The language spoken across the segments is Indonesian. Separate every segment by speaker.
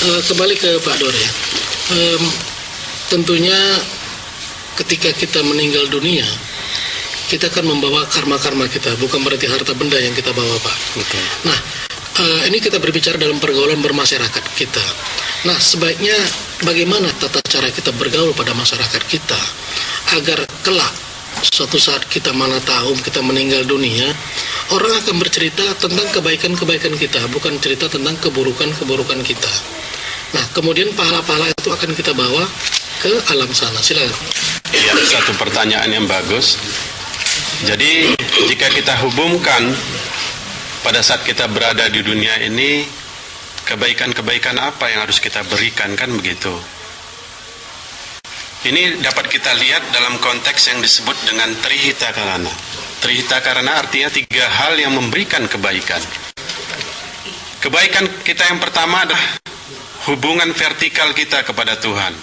Speaker 1: Kembali ke Pak Dor ya. Tentunya ketika kita meninggal dunia, kita akan membawa karma-karma kita, bukan berarti harta benda yang kita bawa, Pak.
Speaker 2: Okay.
Speaker 1: Nah, ini kita berbicara dalam pergaulan bermasyarakat kita. Nah, sebaiknya bagaimana tata cara kita bergaul pada masyarakat kita agar kelak suatu saat kita mana tahu kita meninggal dunia, orang akan bercerita tentang kebaikan-kebaikan kita, bukan cerita tentang keburukan-keburukan kita. Nah, kemudian pahala-pahala itu akan kita bawa ke alam sana. Silakan.
Speaker 2: Ya, satu pertanyaan yang bagus. Jadi, jika kita hubungkan pada saat kita berada di dunia ini, kebaikan-kebaikan apa yang harus kita berikan, kan begitu? Ini dapat kita lihat dalam konteks yang disebut dengan trihita karana. Trihita karana artinya 3 hal yang memberikan kebaikan. Kebaikan kita yang pertama adalah hubungan vertikal kita kepada Tuhan.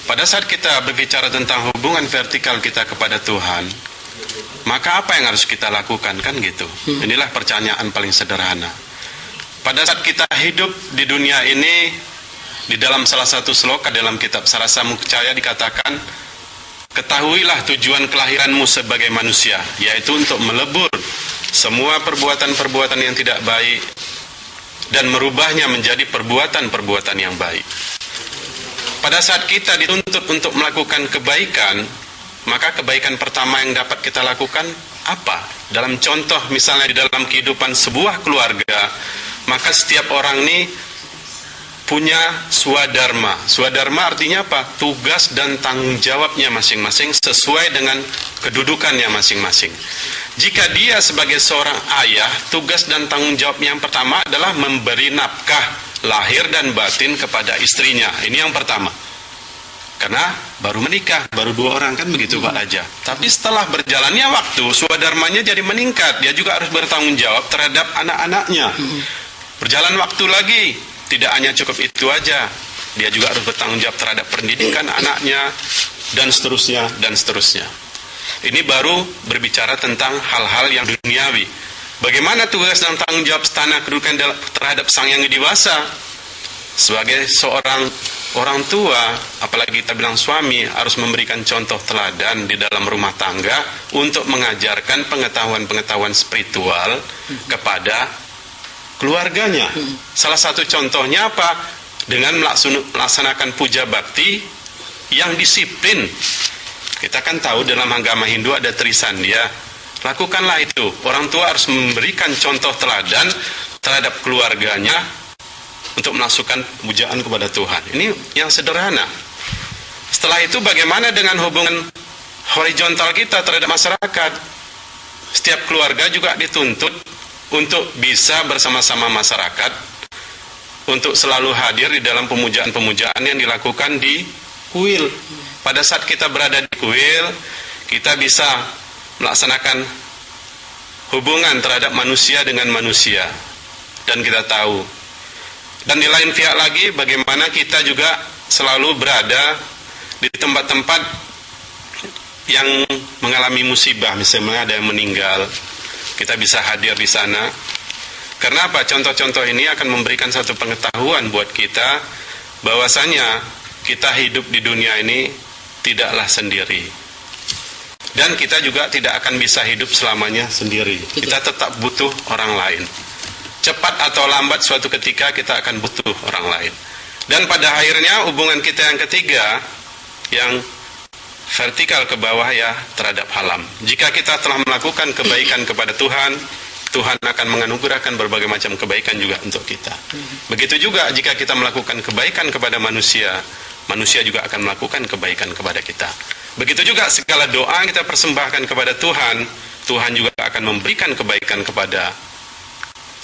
Speaker 2: Pada saat kita berbicara tentang hubungan vertikal kita kepada Tuhan, maka apa yang harus kita lakukan, kan gitu? Inilah pertanyaan paling sederhana. Pada saat kita hidup di dunia ini, di dalam salah satu sloka dalam kitab Sarasa Mukcaya dikatakan, ketahuilah tujuan kelahiranmu sebagai manusia, yaitu untuk melebur semua perbuatan-perbuatan yang tidak baik dan merubahnya menjadi perbuatan-perbuatan yang baik. Pada saat kita dituntut untuk melakukan kebaikan, maka kebaikan pertama yang dapat kita lakukan apa? Dalam contoh misalnya di dalam kehidupan sebuah keluarga, maka setiap orang ini punya swadharma. Swadharma artinya apa? Tugas dan tanggung jawabnya masing-masing sesuai dengan kedudukannya masing-masing. Jika dia sebagai seorang ayah, tugas dan tanggung jawabnya yang pertama adalah memberi nafkah lahir dan batin kepada istrinya. Ini yang pertama. Karena baru menikah, baru 2 orang, kan begitu Pak Raja. Tapi setelah berjalannya waktu, swadharmanya jadi meningkat. Dia juga harus bertanggung jawab terhadap anak-anaknya. Berjalan waktu lagi, tidak hanya cukup itu aja. Dia juga harus bertanggung jawab terhadap pendidikan anaknya, dan seterusnya, dan seterusnya. Ini baru berbicara tentang hal-hal yang duniawi. Bagaimana tugas dan tanggung jawab setana kedudukan terhadap sang yang dewasa? Sebagai seorang orang tua, apalagi kita bilang suami, harus memberikan contoh teladan di dalam rumah tangga untuk mengajarkan pengetahuan-pengetahuan spiritual kepada keluarganya. Salah satu contohnya apa? Dengan melaksanakan puja bakti yang disiplin. Kita kan tahu dalam agama Hindu ada Trisandhya. Lakukanlah itu. Orang tua harus memberikan contoh teladan terhadap keluarganya untuk melakukan pujaan kepada Tuhan. Ini yang sederhana. Setelah itu bagaimana dengan hubungan horizontal kita terhadap masyarakat? Setiap keluarga juga dituntut untuk bisa bersama-sama masyarakat, untuk selalu hadir di dalam pemujaan-pemujaan yang dilakukan di kuil. Pada saat kita berada di kuil, kita bisa melaksanakan hubungan terhadap manusia dengan manusia. Dan kita tahu. Dan di lain pihak lagi, bagaimana kita juga selalu berada di tempat-tempat yang mengalami musibah. Misalnya ada yang meninggal, kita bisa hadir di sana. Karena apa? Contoh-contoh ini akan memberikan satu pengetahuan buat kita, bahwasanya kita hidup di dunia ini tidaklah sendiri. Dan kita juga tidak akan bisa hidup selamanya sendiri. Kita tetap butuh orang lain. Cepat atau lambat suatu ketika kita akan butuh orang lain. Dan pada akhirnya hubungan kita yang ketiga, yang vertikal ke bawah ya, terhadap alam. Jika kita telah melakukan kebaikan kepada Tuhan, Tuhan akan menganugerahkan berbagai macam kebaikan juga untuk kita. Begitu juga jika kita melakukan kebaikan kepada manusia, manusia juga akan melakukan kebaikan kepada kita. Begitu juga segala doa kita persembahkan kepada Tuhan, Tuhan juga akan memberikan kebaikan kepada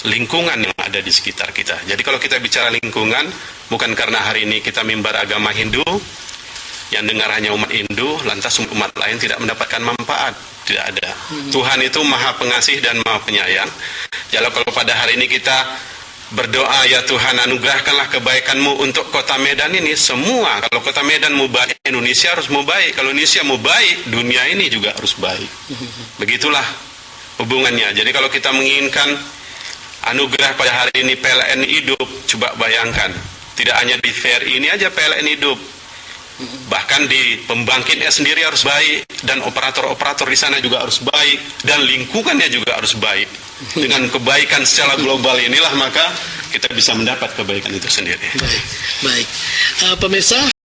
Speaker 2: lingkungan yang ada di sekitar kita. Jadi kalau kita bicara lingkungan, bukan karena hari ini kita mimbar agama Hindu, yang dengar hanya umat Hindu, lantas umat lain tidak mendapatkan manfaat. Tidak ada. Tuhan itu maha pengasih dan maha penyayang. Jadi kalau pada hari ini kita berdoa, ya Tuhan anugerahkanlah kebaikanmu untuk kota Medan ini, semua, kalau kota Medan mau baik, Indonesia harus mau baik. Kalau Indonesia mau baik, dunia ini juga harus baik. Begitulah hubungannya. Jadi kalau kita menginginkan anugerah pada hari ini PLN hidup, coba bayangkan Tidak hanya di VRI ini aja PLN hidup. Bahkan di pembangkitnya sendiri harus baik, dan operator-operator di sana juga harus baik, dan lingkungannya juga harus baik. Dengan kebaikan secara global inilah maka kita bisa mendapat kebaikan itu sendiri.
Speaker 1: Baik. Pemirsa,